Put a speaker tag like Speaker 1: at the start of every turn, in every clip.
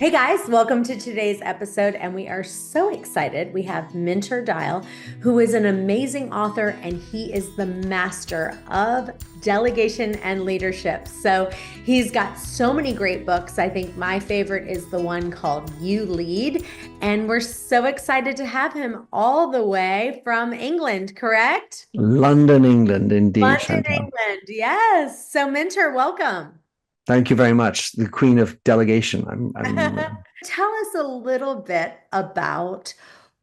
Speaker 1: Hey guys, welcome to today's episode. And we are so excited. We have Minter Dial, who is an amazing author, and he is the master of delegation and leadership. So he's got so many great books. I think my favorite is the one called You Lead. And we're so excited to have him all the way from England, correct?
Speaker 2: London, England, indeed,
Speaker 1: London,
Speaker 2: Chantal.
Speaker 1: England. Yes. So, Minter, welcome.
Speaker 2: Thank you very much. The Queen of Delegation. I'm
Speaker 1: Tell us a little bit about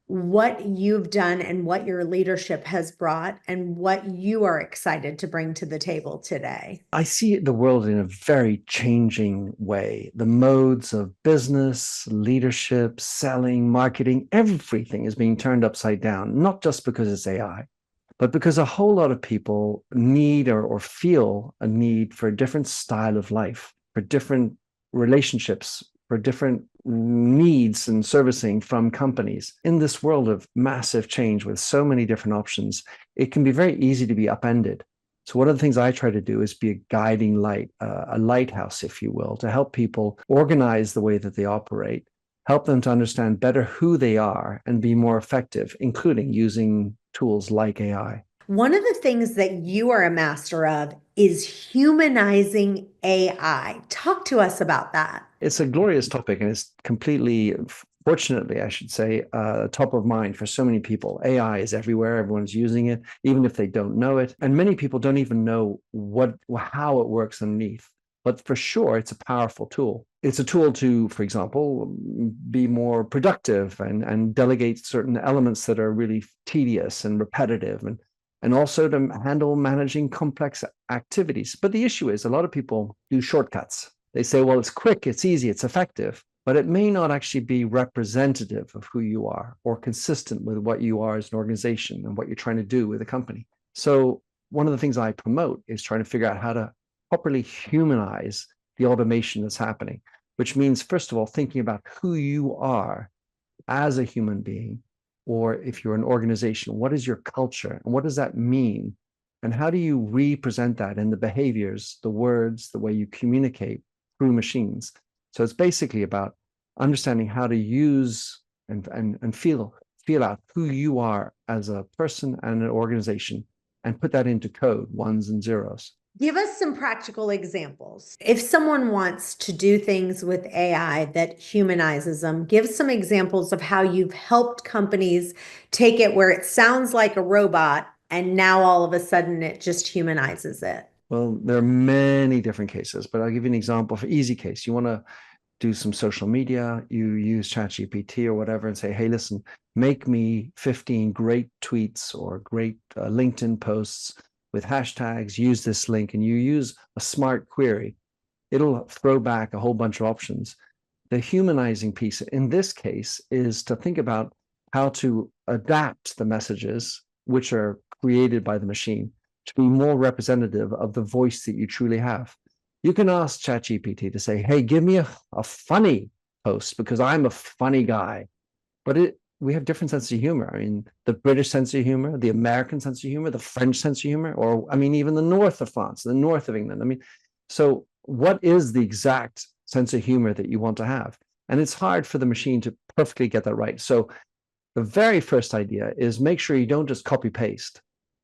Speaker 1: what you've done and what your leadership has brought and what you are excited to bring to the table today.
Speaker 2: I see the world in a very changing way. The modes of business, leadership, selling, marketing, everything is being turned upside down, not just because it's AI, but because a whole lot of people need or feel a need for a different style of life, for different relationships, for different needs and servicing from companies. In this world of massive change with so many different options, it can be very easy to be upended. So one of the things I try to do is be a guiding light, a lighthouse, if you will, to help people organize the way that they operate, help them to understand better who they are and be more effective, including using tools like AI.
Speaker 1: One of the things that you are a master of is humanizing AI. Talk to us about that.
Speaker 2: It's a glorious topic, and it's completely, fortunately, I should say, top of mind for so many people. AI is everywhere. Everyone's using it, even if they don't know it. And many people don't even know how it works underneath. But for sure, it's a powerful tool. It's a tool to, for example, be more productive and delegate certain elements that are really tedious and repetitive, and also to handle managing complex activities. But the issue is a lot of people do shortcuts. They say, well, it's quick, it's easy, it's effective, but it may not actually be representative of who you are or consistent with what you are as an organization and what you're trying to do with a company. So one of the things I promote is trying to figure out how to properly humanize the automation that's happening, which means, first of all, thinking about who you are as a human being, or if you're an organization, what is your culture and what does that mean? And how do you represent that in the behaviors, the words, the way you communicate through machines? So it's basically about understanding how to use and feel out who you are as a person and an organization and put that into code, ones and zeros.
Speaker 1: Give us some practical examples. If someone wants to do things with AI that humanizes them, give some examples of how you've helped companies take it where it sounds like a robot and now all of a sudden it just humanizes it.
Speaker 2: Well, there are many different cases, but I'll give you an example for easy case. You want to do some social media, you use ChatGPT or whatever and say, hey, listen, make me 15 great tweets or great LinkedIn posts with hashtags, use this link, and you use a smart query. It'll throw back a whole bunch of options. The humanizing piece in this case is to think about how to adapt the messages which are created by the machine to be more representative of the voice that you truly have. You can ask ChatGPT to say, hey, give me a funny post because I'm a funny guy. But we have different senses of humor. I mean, the British sense of humor, the American sense of humor, the French sense of humor, or I mean, even the north of France, the north of England. I mean, so what is the exact sense of humor that you want to have? And it's hard for the machine to perfectly get that right. So the very first idea is make sure you don't just copy paste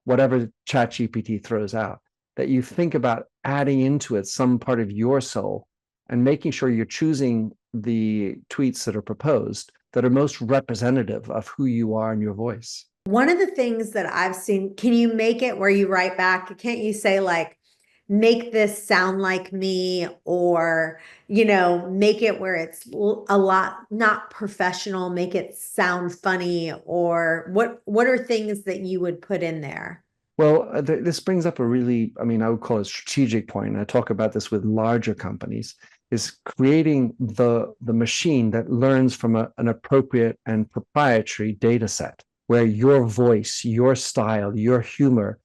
Speaker 2: whatever ChatGPT throws out, that you think about adding into it some part of your soul and making sure you're choosing the tweets that are proposed that are most representative of who you are and your voice.
Speaker 1: One of the things that I've seen, can you make it where you write back? Can't you say, like, make this sound like me, or, make it where it's a lot not professional, make it sound funny, or what are things that you would put in there?
Speaker 2: Well, this brings up a really, I mean, I would call it strategic point. I talk about this with larger companies, is creating the machine that learns from an appropriate and proprietary data set where your voice, your style, your humor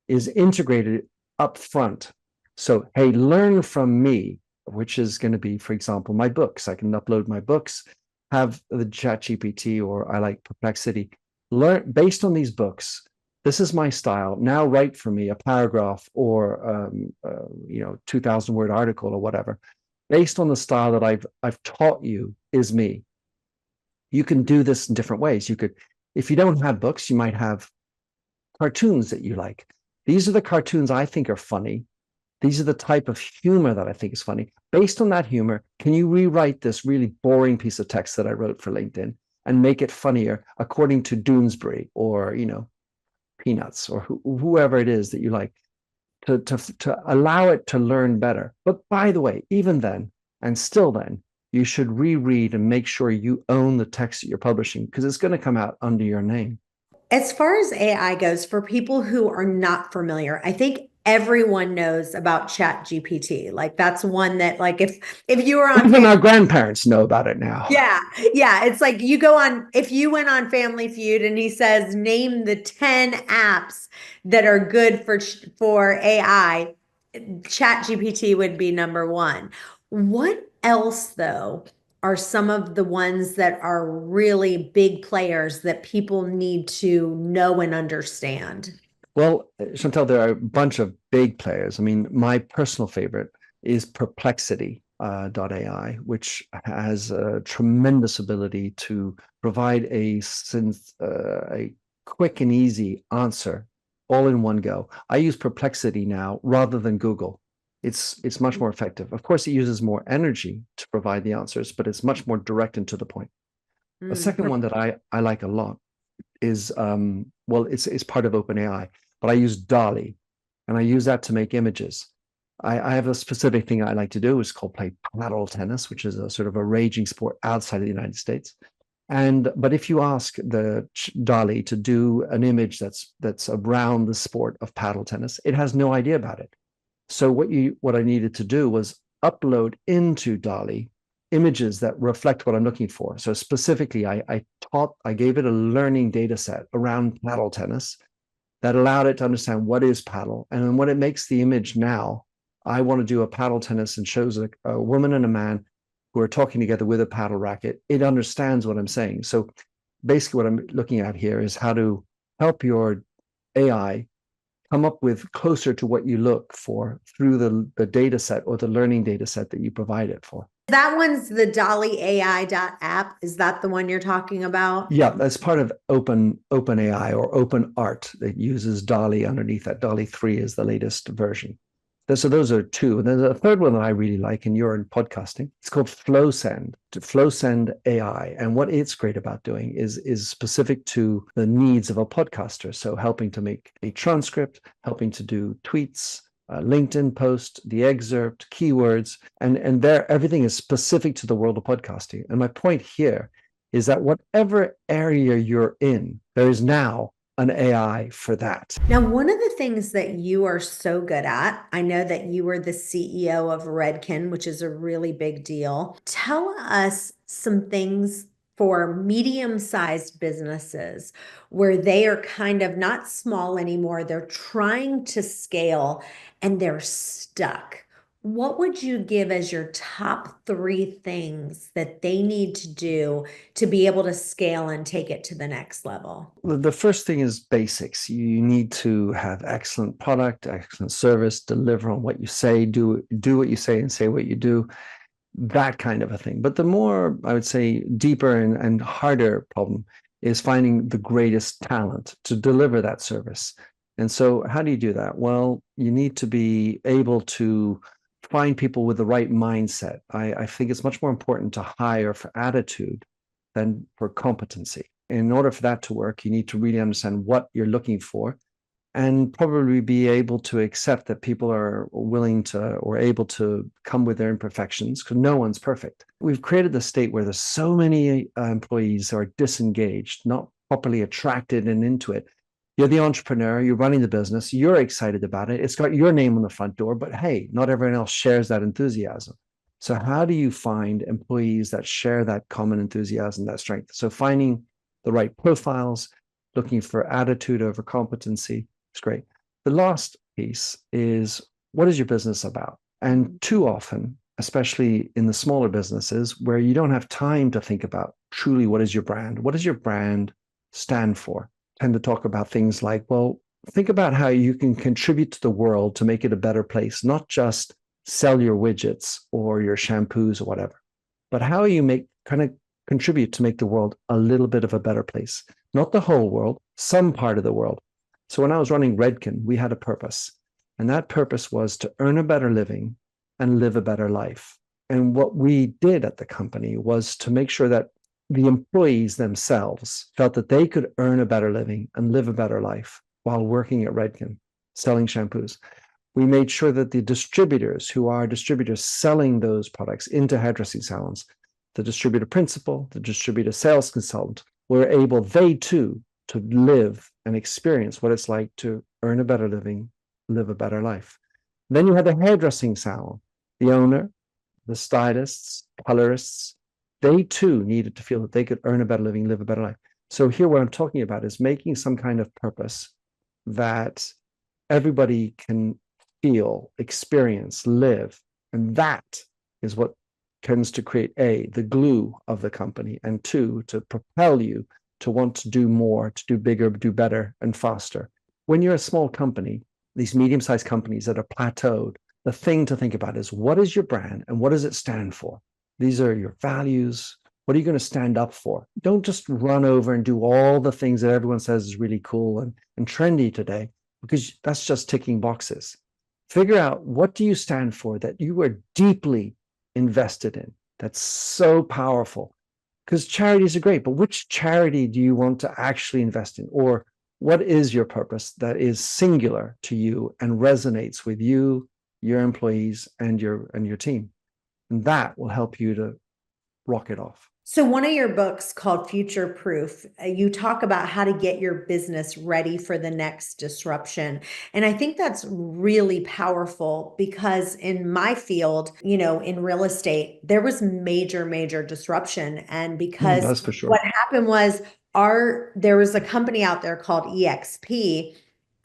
Speaker 2: is integrated up front. So, hey, learn from me, which is going to be, for example, my books. I can upload my books, have the chat GPT, or I like Perplexity, learn based on these books. This is my style. Now write for me a paragraph or 2,000 word article or whatever. based on the style that I've taught you is me. You can do this in different ways. You could, if you don't have books, you might have cartoons that you like. These are the cartoons I think are funny. These are the type of humor that I think is funny. Based on that humor, can you rewrite this really boring piece of text that I wrote for LinkedIn and make it funnier according to Doonesbury or, Peanuts or whoever it is that you like, to allow it to learn better. But by the way, even then, and still then, you should reread and make sure you own the text that you're publishing because it's going to come out under your name.
Speaker 1: As far as AI goes, for people who are not familiar, I think everyone knows about ChatGPT. Like that's one that like if you were on
Speaker 2: Even
Speaker 1: Family,
Speaker 2: our grandparents know about it now.
Speaker 1: yeah, yeah, it's like you go on if you went on Family Feud and he says name the 10 apps that are good for AI, ChatGPT would be number one. What else though are some of the ones that are really big players that people need to know and understand?
Speaker 2: Well, Chantel, there are a bunch of big players. I mean, my personal favorite is Perplexity. AI, which has a tremendous ability to provide a quick and easy answer all in one go. I use Perplexity now rather than Google. It's much more effective. Of course, it uses more energy to provide the answers, but it's much more direct and to the point. The
Speaker 1: Mm.
Speaker 2: second one that I like a lot is well, it's part of OpenAI, but I use Dolly, and I use that to make images. I have a specific thing I like to do. It's called play paddle tennis, which is a sort of a raging sport outside of the United States. And but if you ask the Dolly to do an image that's around the sport of paddle tennis, it has no idea about it. So what I needed to do was upload into Dolly images that reflect what I'm looking for. So specifically, I gave it a learning data set around paddle tennis that allowed it to understand what is paddle. And then when it makes the image now, I want to do a paddle tennis and shows a woman and a man who are talking together with a paddle racket. It understands what I'm saying. So basically what I'm looking at here is how to help your AI come up with closer to what you look for through the data set or the learning data set that you provide it for.
Speaker 1: That one's the Dolly AI app. Is that the one you're talking about?
Speaker 2: Yeah, that's part of OpenAI or Open Art that uses Dolly underneath that. Dolly 3 is the latest version. So those are two. And there's a third one that I really like, and you're in podcasting. It's called FlowSend AI. And what it's great about doing is specific to the needs of a podcaster. So helping to make a transcript, helping to do tweets, LinkedIn post, the excerpt, keywords, and there everything is specific to the world of podcasting. And my point here is that whatever area you're in, there is now an AI for that.
Speaker 1: Now, one of the things that you are so good at, I know that you were the CEO of Redken, which is a really big deal. Tell us some things for medium-sized businesses where they are kind of not small anymore. They're trying to scale and they're stuck. What would you give as your top three things that they need to do to be able to scale and take it to the next level?
Speaker 2: The first thing is basics. You need to have excellent product, excellent service, deliver on what you say, do what you say and say what you do, that kind of a thing. But the more, I would say, deeper and harder problem is finding the greatest talent to deliver that service. And so how do you do that? Well, you need to be able to find people with the right mindset. I think it's much more important to hire for attitude than for competency. In order for that to work, you need to really understand what you're looking for and probably be able to accept that people are willing to or able to come with their imperfections because no one's perfect. We've created the state where there's so many employees who are disengaged, not properly attracted and into it. You're the entrepreneur, you're running the business, you're excited about it. It's got your name on the front door, but hey, not everyone else shares that enthusiasm. So how do you find employees that share that common enthusiasm, that strength? So finding the right profiles, looking for attitude over competency is great. The last piece is what is your business about? And too often, especially in the smaller businesses where you don't have time to think about truly what is your brand? What does your brand stand for? Tend to talk about things like, well, think about how you can contribute to the world to make it a better place, not just sell your widgets or your shampoos or whatever, but how you make kind of contribute to make the world a little bit of a better place. Not the whole world, some part of the world. So when I was running Redken, we had a purpose, and that purpose was to earn a better living and live a better life. And what we did at the company was to make sure that the employees themselves felt that they could earn a better living and live a better life while working at Redken, selling shampoos. We made sure that the distributors, who are distributors selling those products into hairdressing salons, the distributor principal, the distributor sales consultant, were able, they too, to live and experience what it's like to earn a better living, live a better life. Then you had the hairdressing salon, the owner, the stylists, colorists, they too needed to feel that they could earn a better living, live a better life. So here what I'm talking about is making some kind of purpose that everybody can feel, experience, live. And that is what tends to create the glue of the company, and two, to propel you to want to do more, to do bigger, do better, and faster. When you're a small company, these medium-sized companies that are plateaued, the thing to think about is, what is your brand and what does it stand for? These are your values. What are you going to stand up for? Don't just run over and do all the things that everyone says is really cool and trendy today, because that's just ticking boxes. Figure out, what do you stand for that you are deeply invested in, that's so powerful? Because charities are great, but which charity do you want to actually invest in? Or what is your purpose that is singular to you and resonates with you, your employees, and your team? And that will help you to rock it off.
Speaker 1: So, one of your books called Future Proof, you talk about how to get your business ready for the next disruption. And I think that's really powerful because in my field, in real estate, there was major disruption. And because
Speaker 2: That's for sure.
Speaker 1: what happened was there was a company out there called EXP,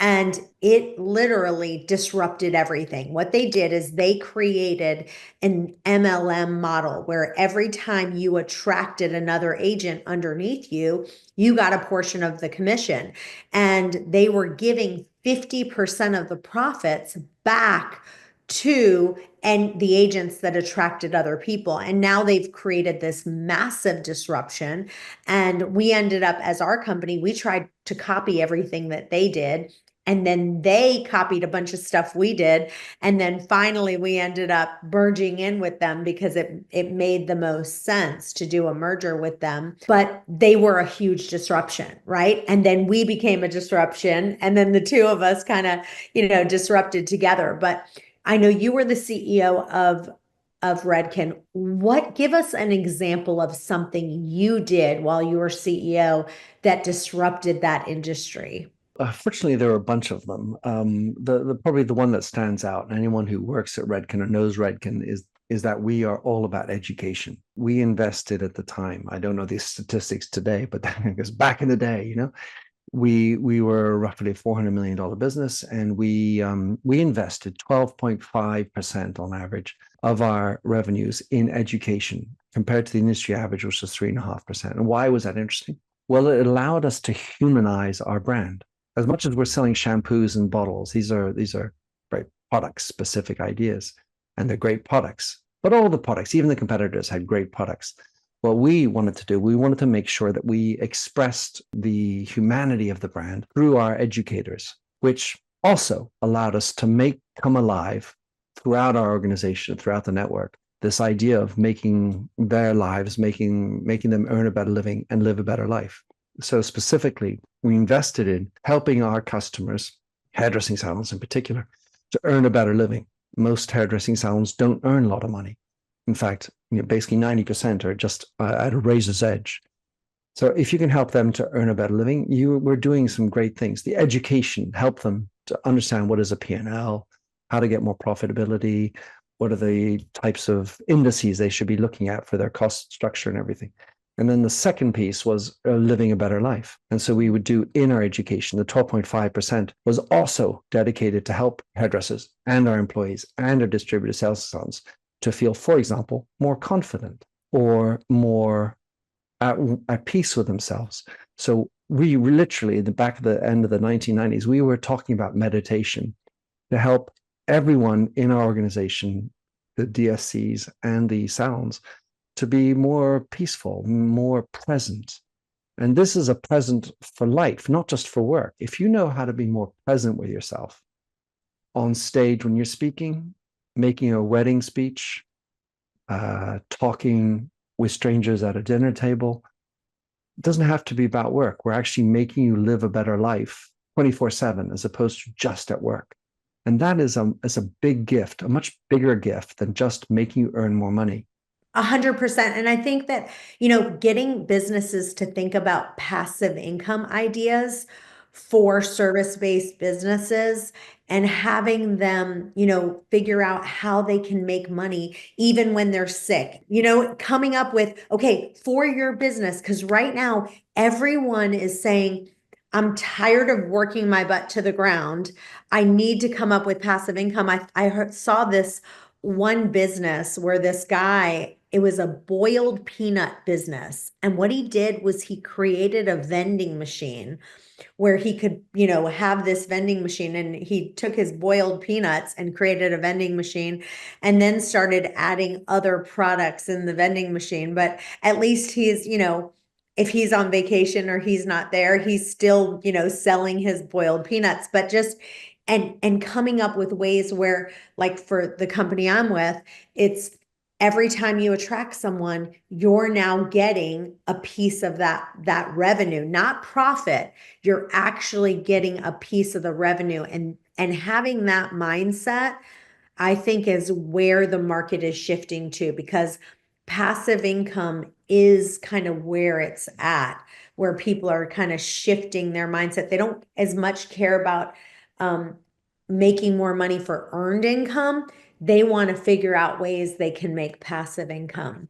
Speaker 1: and it literally disrupted everything. What they did is they created an MLM model where every time you attracted another agent underneath you, you got a portion of the commission. And they were giving 50% of the profits back to the agents that attracted other people. And now they've created this massive disruption. And we ended up, as our company, we tried to copy everything that they did. And then they copied a bunch of stuff we did. And then finally we ended up merging in with them because it made the most sense to do a merger with them. But they were a huge disruption, right? And then we became a disruption. And then the two of us kind of, disrupted together. But I know you were the CEO of Redken. Give us an example of something you did while you were CEO that disrupted that industry.
Speaker 2: Fortunately, there are a bunch of them. The probably the one that stands out, and anyone who works at Redken or knows Redken, is that we are all about education. We invested at the time. I don't know the statistics today, but because back in the day, we were roughly a $400 million business, and we invested 12.5% on average of our revenues in education, compared to the industry average, which was 3.5%. And why was that interesting? Well, it allowed us to humanize our brand. As much as we're selling shampoos and bottles, these are very product specific ideas, and they're great products. But all the products, even the competitors, had great products. What we wanted to do, we wanted to make sure that we expressed the humanity of the brand through our educators, which also allowed us to come alive throughout our organization, throughout the network, this idea of making their lives, making them earn a better living and live a better life. So specifically, we invested in helping our customers, hairdressing salons in particular, to earn a better living. Most hairdressing salons don't earn a lot of money. In fact, basically 90% are just at a razor's edge. So if you can help them to earn a better living, we're doing some great things. The education, help them to understand what is a P&L, how to get more profitability, what are the types of indices they should be looking at for their cost structure and everything. And then the second piece was living a better life. And so we would do in our education, the 12.5% was also dedicated to help hairdressers and our employees and our distributor sales sons to feel, for example, more confident or more at peace with themselves. So we literally, in the back of the end of the 1990s, we were talking about meditation to help everyone in our organization, the DSCs and the salons, to be more peaceful, more present. And this is a present for life, not just for work. If you know how to be more present with yourself on stage when you're speaking, making a wedding speech, talking with strangers at a dinner table, it doesn't have to be about work. We're actually making you live a better life 24/7 as opposed to just at work. And that is a big gift, a much bigger gift than just making you earn more money.
Speaker 1: 100%. And I think that, getting businesses to think about passive income ideas for service-based businesses and having them, figure out how they can make money even when they're sick, coming up with, okay, for your business, because right now everyone is saying, I'm tired of working my butt to the ground. I need to come up with passive income. Saw this one business where this guy, it was a boiled peanut business. And what he did was he created a vending machine where he could, have this vending machine, and he took his boiled peanuts and created a vending machine and then started adding other products in the vending machine. But at least he's, if he's on vacation or he's not there, he's still, selling his boiled peanuts, but just and coming up with ways where, like for the company I'm with, it's every time you attract someone, you're now getting a piece of that revenue, not profit. You're actually getting a piece of the revenue, and having that mindset, I think, is where the market is shifting to, because passive income is kind of where it's at, where people are kind of shifting their mindset. They don't as much care about um, making more money for earned income. They want to figure out ways they can make passive income.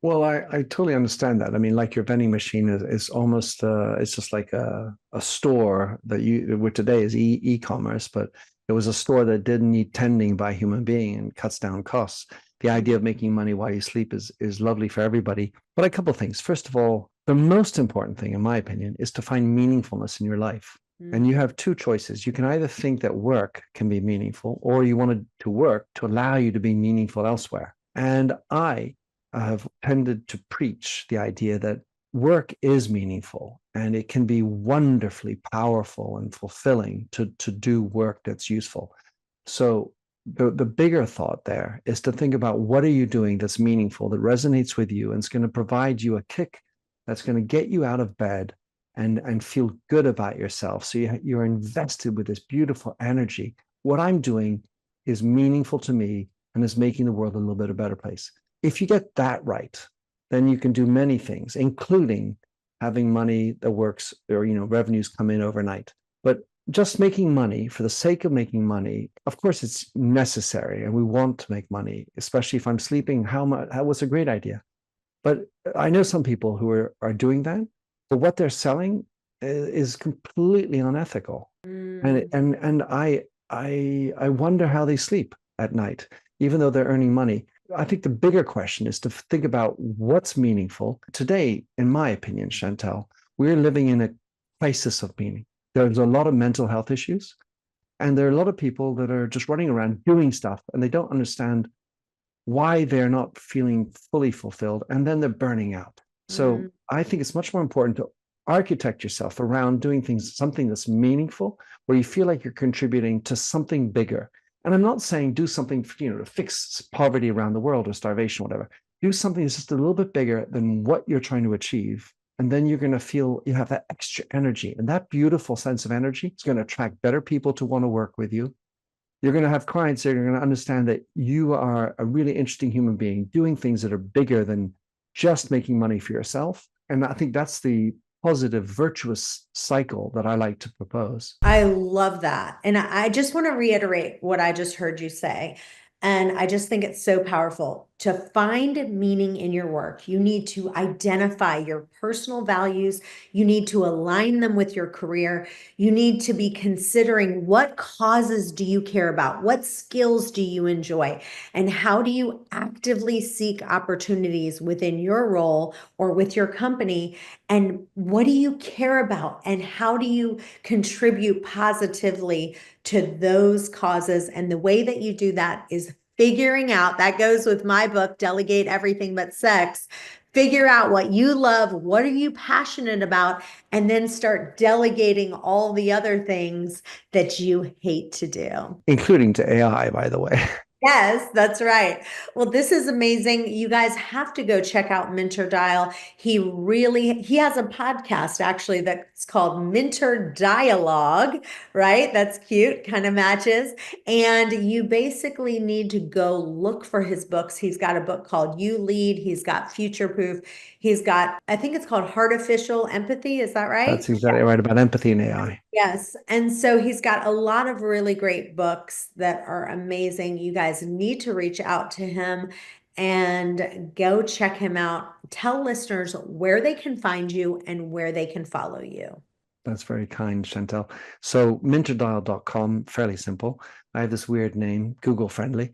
Speaker 2: Well, I totally understand that. I mean, like your vending machine is almost it's just like a store that with today is e-commerce, but it was a store that didn't need tending by a human being and cuts down costs. The idea of making money while you sleep is lovely for everybody. But a couple of things. First of all, the most important thing, in my opinion, is to find meaningfulness in your life. And you have two choices. You can either think that work can be meaningful, or you want to work to allow you to be meaningful elsewhere. And I have tended to preach the idea that work is meaningful and it can be wonderfully powerful and fulfilling to do work that's useful. So the bigger thought there is to think about, what are you doing that's meaningful, that resonates with you, and it's going to provide you a kick that's going to get you out of bed and feel good about yourself. So you're invested with this beautiful energy. What I'm doing is meaningful to me and is making the world a little bit a better place. If you get that right, then you can do many things, including having money that works, or revenues come in overnight. But just making money for the sake of making money, of course, it's necessary, and we want to make money, especially if I'm sleeping. How was a great idea. But I know some people who are doing that, but what they're selling is completely unethical. And I wonder how they sleep at night, even though they're earning money. I think the bigger question is to think about what's meaningful. Today, in my opinion, Chantel, we're living in a crisis of meaning. There's a lot of mental health issues, and there are a lot of people that are just running around doing stuff, and they don't understand why they're not feeling fully fulfilled, and then they're burning out. So I think it's much more important to architect yourself around doing something that's meaningful, where you feel like you're contributing to something bigger. And I'm not saying do something, to fix poverty around the world or starvation, whatever. Do something that's just a little bit bigger than what you're trying to achieve. And then you're going to feel you have that extra energy. And that beautiful sense of energy is going to attract better people to want to work with you. You're going to have clients that are going to understand that you are a really interesting human being doing things that are bigger than just making money for yourself. And I think that's the positive, virtuous cycle that I like to propose.
Speaker 1: I love that. And I just want to reiterate what I just heard you say. And I just think it's so powerful. to find meaning in your work. You need to identify your personal values. You need to align them with your career. You need to be considering what causes do you care about? What skills do you enjoy? And how do you actively seek opportunities within your role or with your company? And what do you care about? And how do you contribute positively to those causes? And the way that you do that is figuring out, that goes with my book, Delegate Everything But Sex. Figure out what you love, what are you passionate about, and then start delegating all the other things that you hate to do.
Speaker 2: including to AI, by the way.
Speaker 1: Yes, that's right. Well, this is amazing. You guys have to go check out Mentor Dial. He has a podcast actually that's called Mentor Dialogue, right? That's cute, kind of matches. And you basically need to go look for his books. He's got a book called You Lead. He's got Future Proof. He's got, I think it's called Artificial Empathy. Is that right?
Speaker 2: That's exactly right about empathy and AI.
Speaker 1: Yes. And so he's got a lot of really great books that are amazing. You guys need to reach out to him and go check him out. Tell listeners where they can find you and where they can follow you.
Speaker 2: That's very kind, Chantel. So minterdial.com, fairly simple. I have this weird name, Google friendly.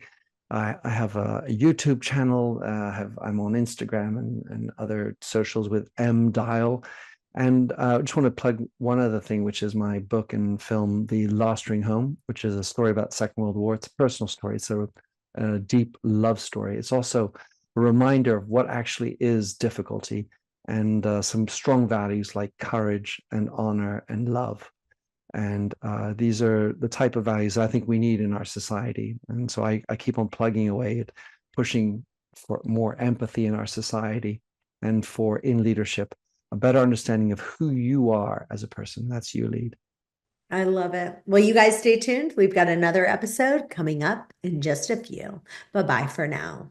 Speaker 2: I have a YouTube channel. I'm on Instagram and other socials with mdial. And I just want to plug one other thing, which is my book and film, The Last Ring Home, which is a story about the Second World War. It's a personal story. It's a deep love story. It's also a reminder of what actually is difficulty and some strong values like courage and honor and love. And these are the type of values I think we need in our society. And so I keep on plugging away at pushing for more empathy in our society and for in leadership, a better understanding of who you are as a person. That's you lead.
Speaker 1: I love it. Well, you guys stay tuned. We've got another episode coming up in just a few. Bye bye for now.